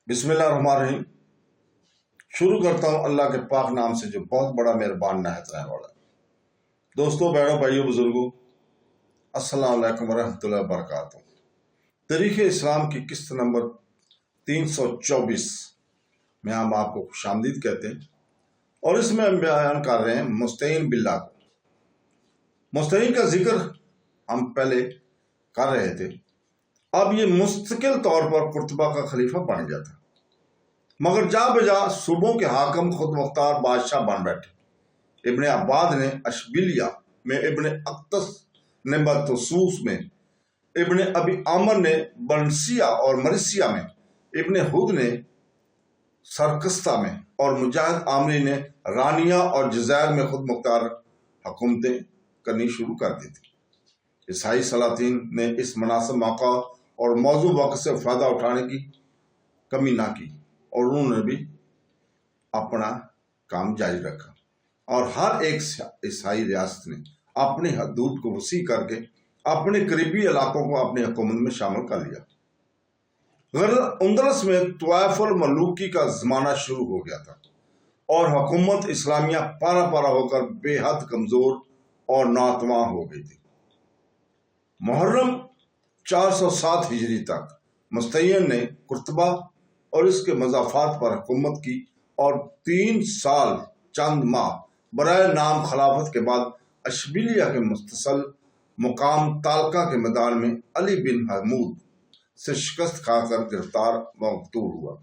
بسم اللہ الرحمن الرحیم۔ شروع کرتا ہوں اللہ کے پاک نام سے جو بہت بڑا مہربان نہایت رحم والا ہے۔ دوستوں، بہنوں، بھائیوں، بزرگوں، السلام علیکم ورحمۃ اللہ وبرکاتہ۔ تاریخ اسلام کی قسط نمبر 324 میں ہم آپ کو خوش آمدید کہتے ہیں، اور اس میں ہم بیان کر رہے ہیں مستعین باللہ کو۔ مستعین کا ذکر ہم پہلے کر رہے تھے۔ اب یہ مستقل طور پر قرطبہ کا خلیفہ بن گیا تھا، مگر جا بجا صوبوں کے حاکم خود مختار بادشاہ بن بیٹھے۔ ابن عباد نے اشبیلیہ میں، ابن اقتص نے بطسوس میں، ابن ابی عامر نے بنسیہ اور مرثیہ میں، ابن ہود نے سرکستہ میں، اور مجاہد عامری نے رانیہ اور جزائر میں خود مختار حکومتیں کرنی شروع کر دی تھی۔ عیسائی سلاطین نے اس مناسب موقع اور موضوع وقت سے فائدہ اٹھانے کی کمی نہ کی، اور انہوں نے بھی اپنا کام جاری رکھا، اور ہر ایک عیسائی ریاست نے اپنی حدود کو وسیع کر کے اپنے قریبی علاقوں کو اپنی حکومت میں شامل کر لیا۔ اندلس میں طوائف الملوکی کا زمانہ شروع ہو گیا تھا، اور حکومت اسلامیہ پارا پارا ہو کر بے حد کمزور اور ناتواں ہو گئی تھی۔ محرم 407 ہجری تک مستعین نے قرطبہ اور اس کے مضافات پر حکومت کی، اور 3 سال چند ماہ برائے نام خلافت کے بعد اشبیلیہ کے مستصل مقام تالکا کے میدان میں علی بن حمود سے شکست کھا کر گرفتار و مقتول ہوا،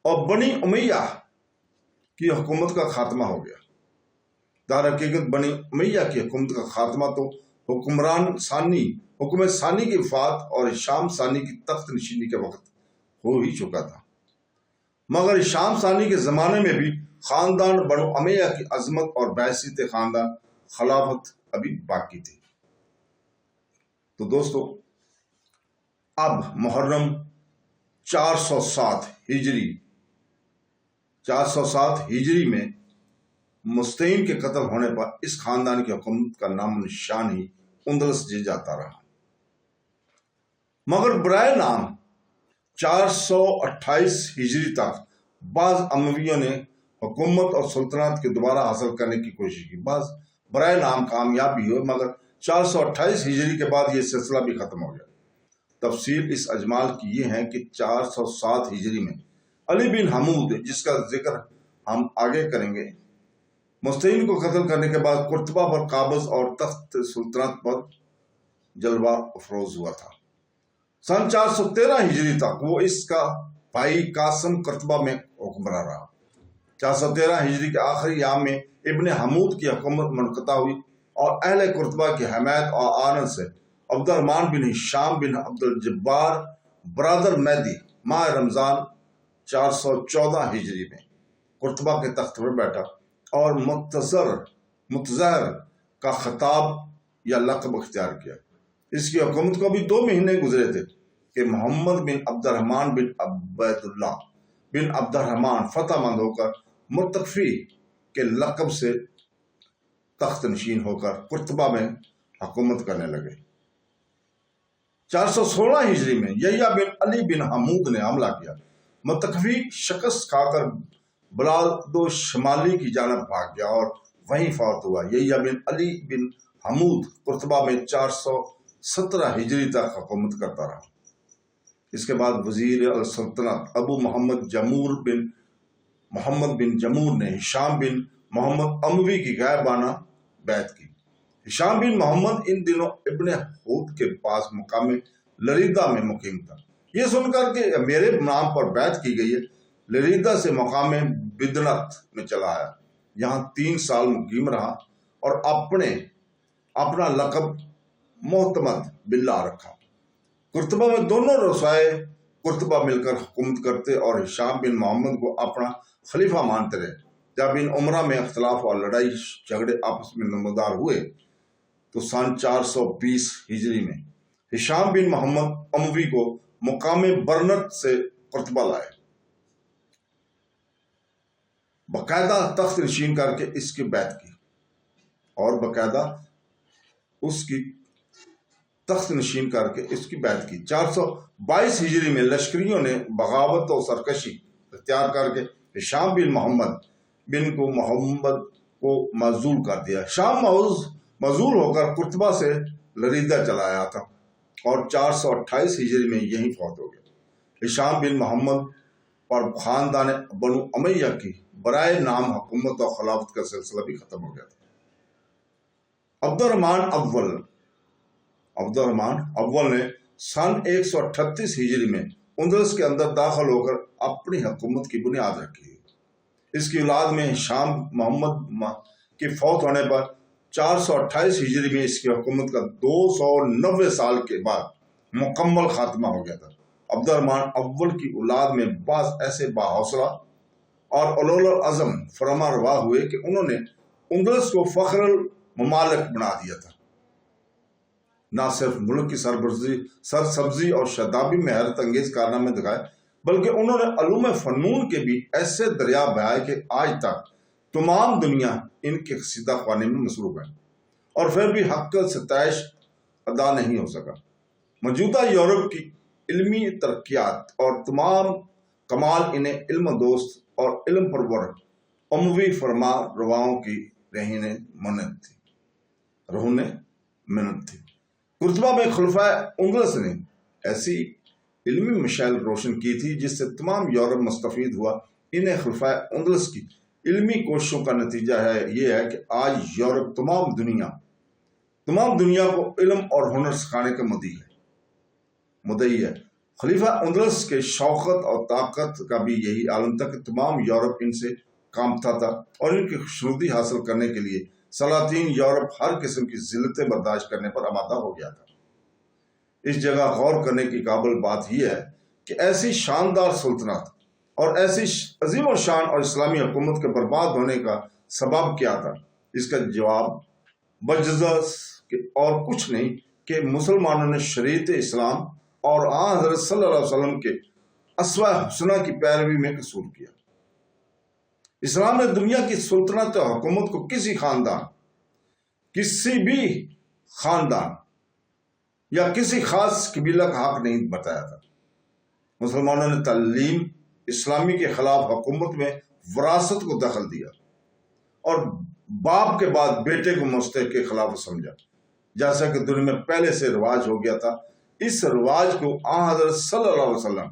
اور بنی امیہ کی حکومت کا خاتمہ ہو گیا۔ در حقیقت بنی امیہ کی حکومت کا خاتمہ تو حکم ثانی کی وفات اور ہشام ثانی کی تخت نشینی کے وقت ہو ہی چکا تھا، مگر ہشام ثانی کے زمانے میں بھی خاندان بنو امیہ کی عظمت اور بحیثیت خاندان خلافت ابھی باقی تھی۔ تو دوستو، اب محرم 407 ہجری میں مستعین کے قتل ہونے پر اس خاندان کی حکومت کا نام و نشان ہی اندلس جاتا رہا، مگر برائے نام 428 ہجری تک بعض امویوں نے حکومت اور سلطنت کے دوبارہ حاصل کرنے کی کوشش کی۔ بعض برائے نام کامیاب بھی ہوئے، مگر 428 ہجری کے بعد یہ سلسلہ بھی ختم ہو گیا۔ تفصیل اس اجمال کی یہ ہے کہ 407 ہجری میں علی بن حمود، جس کا ذکر ہم آگے کریں گے، مستعین کو قتل کرنے کے بعد قرطبہ پر قابض اور تخت سلطنت پر جلوہ افروز ہوا تھا۔ سن 413 ہجری تک وہ اس کا بھائی قاسم قرطبہ میں حکمراں رہا۔ 413 ہجری کے آخری ایام میں ابن حمود کی حکومت منقطع ہوئی، اور اہل قرطبہ کی حمایت اور آنت سے عبد الرحمن بن ہشام بن عبد الجبار برادر مہدی ماہ رمضان 414 ہجری میں قرطبہ کے تخت پر بیٹھا، اور متظہر کا خطاب یا لقب اختیار کیا۔ اس کی حکومت کو بھی 2 مہینے گزرے تھے کہ محمد بن عبد الرحمن بن عبید اللہ بن عبد الرحمن فتح مند ہو کر متقفی کے لقب سے تخت نشین ہو کر قرطبہ میں حکومت کرنے لگے۔ 416 ہجری میں یحییٰ بن علی بن حمود نے حملہ کیا، متقفی شکست کھا کر بلاد و شمالی کی جانب بھاگ گیا اور وہیں فوت ہوا۔ یحییٰ بن علی بن حمود قرطبہ میں 417 ہجری تک حکومت کرتا رہا۔ اس کے بعد وزیر السلطنت ابو محمد بن جمور نے ہشام بن محمد اموی کی غائبانہ بیعت کی۔ ہشام بن محمد ان دنوں ابن ہود کے پاس مقام لریدہ میں مقیم تھا۔ یہ سن کر کہ میرے نام پر بیعت کی گئی ہے، لریدہ سے مقام بدنت میں چلا آیا، یہاں 3 سال مقیم رہا، اور اپنا لقب معتمد باللہ رکھا۔ قرطبہ میں دونوں رؤسائے قرطبہ مل کر حکومت کرتے اور ہشام بن محمد کو اپنا خلیفہ مانتے رہے۔ جب ان امراء میں اختلاف اور لڑائی جھگڑے آپس میں نمودار ہوئے تو سن 420 ہجری میں ہشام بن محمد اموی کو مقام برنت سے قرطبہ لائے، باقاعدہ تخت نشین کر کے اس کی بیعت کی، اور باقاعدہ اس کی تخت نشین کر کے اس کی بیعت کی۔ 422 ہجری میں لشکریوں نے بغاوت اور سرکشی اختیار کر کے ہشام بن محمد کو معزول کر دیا۔ شام معزول ہو کر قرطبہ سے لریدہ چلا آیا تھا اور 428 ہجری میں یہیں فوت ہو گیا۔ ہشام بن محمد پر خاندان بنو امیہ کی برائے نام حکومت اور خلافت کا سلسلہ بھی ختم ہو گیا تھا۔ عبد الرحمن اول نے سن 138 ہجری میں اندلس کے اندر داخل ہو کر اپنی حکومت کی بنیاد رکھی۔ اس کی اولاد میں ہشام محمد کے فوت ہونے پر 428 ہجری میں اس کی حکومت کا 290 سال کے بعد مکمل خاتمہ ہو گیا تھا۔ عبد الرحمن اول کی اولاد میں بعض ایسے باحوصلہ اور اولو العزم فرما روا ہوئے کہ انہوں نے اندلس کو فخر الممالک بنا دیا تھا۔ نہ صرف ملک کی سرسبزی اور شادابی میں حیرت انگیز کارنامے دکھائے، بلکہ انہوں نے علوم فنون کے بھی ایسے دریا بہائے کہ آج تک تمام دنیا ان کے قصیدہ خوانی میں مصروف ہے، اور پھر بھی حق کا ستائش ادا نہیں ہو سکا۔ موجودہ یورپ کی علمی ترقیات اور تمام کمال انہیں علم دوست اور علم پرور اموی فرما رواؤں کی رہنے منت تھی۔ قرطبہ میں خلفائے اندلس نے ایسی علمی مشعل روشن کی تھی جس سے تمام یورپ مستفید ہوا۔ انہیں خلفائے اندلس کی علمی کوششوں کا نتیجہ یہ ہے کہ آج یورپ تمام دنیا کو علم اور ہنر سکھانے کا مدعی ہے۔ خلیفہ اندلس کے شوکت اور طاقت کا بھی یہی عالم تھا کہ تمام یورپ ان سے کانپتا تھا، اور ان کی خوشنودی حاصل کرنے کے لیے سلاطین یورپ ہر قسم کی ذلتیں برداشت کرنے پر آمادہ ہو گیا تھا۔ اس جگہ غور کرنے کی قابل بات یہ ہے کہ ایسی شاندار سلطنت اور ایسی عظیم الشان اور اسلامی حکومت کے برباد ہونے کا سبب کیا تھا؟ اس کا جواب بجز اور کچھ نہیں کہ مسلمانوں نے شریعت اسلام اور آن حضرت صلی اللہ علیہ وسلم کے اسوہ حسنہ کی پیروی میں قصور کیا۔ اسلام نے دنیا کی سلطنت اور حکومت کو کسی بھی خاندان یا کسی خاص قبیلہ کا حق نہیں بتایا تھا۔ مسلمانوں نے تعلیم اسلامی کے خلاف حکومت میں وراثت کو دخل دیا اور باپ کے بعد بیٹے کو مستحق کے خلاف سمجھا، جیسا کہ دنیا میں پہلے سے رواج ہو گیا تھا۔ اس رواج کو آن حضرت صلی اللہ علیہ وسلم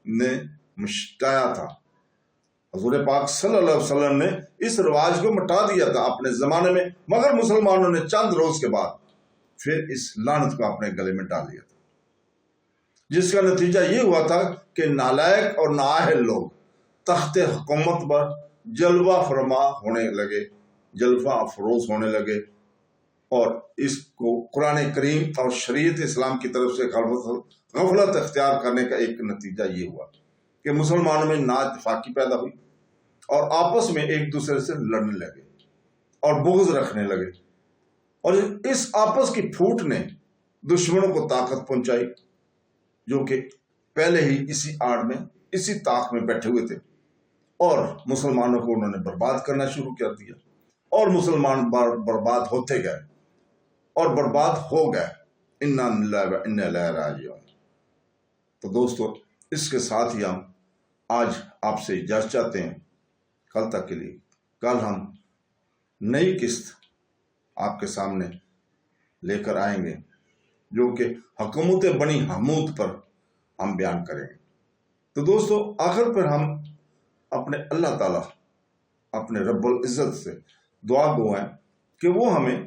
نے مٹایا تھا۔ حضور پاک صلی اللہ علیہ وسلم نے اس رواج کو مٹا دیا تھا اپنے زمانے میں، مگر مسلمانوں نے چند روز کے بعد پھر اس لعنت کو اپنے گلے میں ڈال دیا تھا، جس کا نتیجہ یہ ہوا تھا کہ نالائق اور نااہل لوگ تخت حکومت پر جلوہ افروز ہونے لگے، اور اس کو قرآن کریم اور شریعت اسلام کی طرف سے غفلت اختیار کرنے کا ایک نتیجہ یہ ہوا کہ مسلمانوں میں نااتفاقی پیدا ہوئی اور آپس میں ایک دوسرے سے لڑنے لگے اور بغض رکھنے لگے، اور اس آپس کی پھوٹ نے دشمنوں کو طاقت پہنچائی جو کہ پہلے ہی اسی آڑ میں اسی طاق میں بیٹھے ہوئے تھے، اور مسلمانوں کو انہوں نے برباد کرنا شروع کر دیا، اور مسلمان برباد ہوتے گئے اور برباد ہو گئے۔ انا للہ و انا الیہ راجعون۔ تو دوستو، اس کے ساتھ ہی ہم آج آپ سے اجازت چاہتے ہیں کل تک کے لیے۔ کل ہم نئی قسط آپ کے سامنے لے کر آئیں گے جو کہ حکومت بنی حمود پر ہم بیان کریں گے۔ تو دوستو، آخر پر ہم اپنے اللہ تعالیٰ اپنے رب العزت سے دعا گو ہیں کہ وہ ہمیں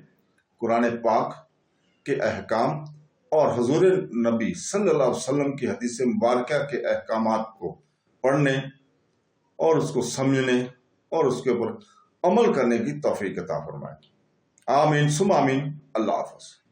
قرآن پاک کے احکام اور حضور نبی صلی اللہ علیہ وسلم کی حدیث مبارکہ کے احکامات کو پڑھنے اور اس کو سمجھنے اور اس کے اوپر عمل کرنے کی توفیق عطا فرمائے۔ آمین ثم آمین۔ اللہ حافظ۔